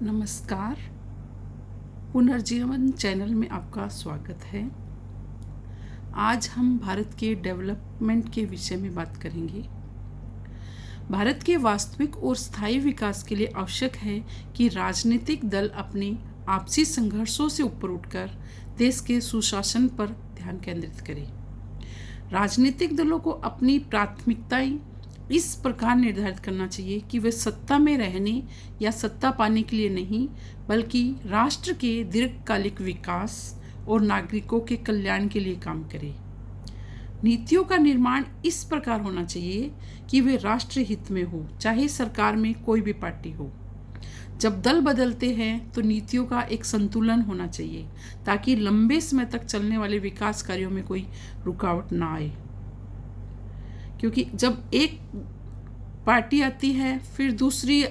नमस्कार। पुनर्जीवन चैनल में आपका स्वागत है। आज हम भारत के डेवलपमेंट के विषय में बात करेंगे। भारत के वास्तविक और स्थायी विकास के लिए आवश्यक है कि राजनीतिक दल अपने आपसी संघर्षों से ऊपर उठकर देश के सुशासन पर ध्यान केंद्रित करें। राजनीतिक दलों को अपनी प्राथमिकताएं इस प्रकार निर्धारित करना चाहिए कि वे सत्ता में रहने या सत्ता पाने के लिए नहीं, बल्कि राष्ट्र के दीर्घकालिक विकास और नागरिकों के कल्याण के लिए काम करें। नीतियों का निर्माण इस प्रकार होना चाहिए कि वे राष्ट्र हित में हो, चाहे सरकार में कोई भी पार्टी हो। जब दल बदलते हैं तो नीतियों का एक संतुलन होना चाहिए ताकि लंबे समय तक चलने वाले विकास कार्यों में कोई रुकावट ना आए। क्योंकि जब एक पार्टी आती है फिर दूसरी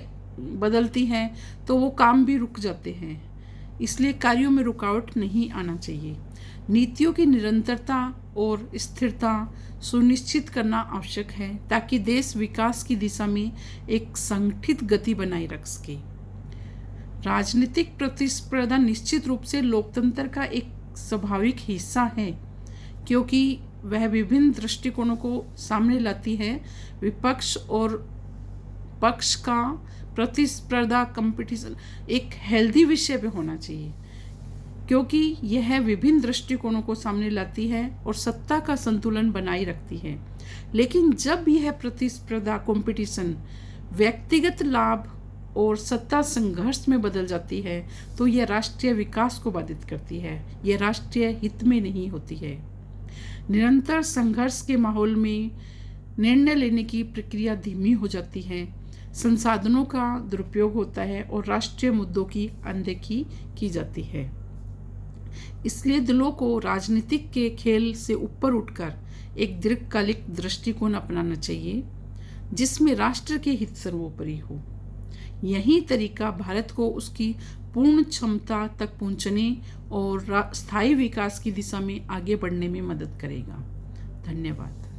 बदलती है तो वो काम भी रुक जाते हैं, इसलिए कार्यों में रुकावट नहीं आना चाहिए। नीतियों की निरंतरता और स्थिरता सुनिश्चित करना आवश्यक है ताकि देश विकास की दिशा में एक संगठित गति बनाए रख सके। राजनीतिक प्रतिस्पर्धा निश्चित रूप से लोकतंत्र का एक स्वाभाविक हिस्सा है, क्योंकि वह विभिन्न दृष्टिकोणों को सामने लाती है। विपक्ष और पक्ष का प्रतिस्पर्धा कंपटीशन एक हेल्दी विषय पे होना चाहिए, क्योंकि यह विभिन्न दृष्टिकोणों को सामने लाती है और सत्ता का संतुलन बनाए रखती है। लेकिन जब यह प्रतिस्पर्धा कंपटीशन व्यक्तिगत लाभ और सत्ता संघर्ष में बदल जाती है तो यह राष्ट्रीय विकास को बाधित करती है, यह राष्ट्रीय हित में नहीं होती है। निरंतर संघर्ष के माहौल में निर्णय लेने की प्रक्रिया धीमी हो जाती है, संसाधनों का दुरुपयोग होता है और राष्ट्रीय मुद्दों की अनदेखी की जाती है। इसलिए दलों को राजनीतिक के खेल से ऊपर उठकर एक दीर्घकालिक दृष्टिकोण अपनाना चाहिए जिसमें राष्ट्र के हित सर्वोपरि हो। यही तरीका भारत को उसकी पूर्ण क्षमता तक पहुंचने और स्थायी विकास की दिशा में आगे बढ़ने में मदद करेगा। धन्यवाद।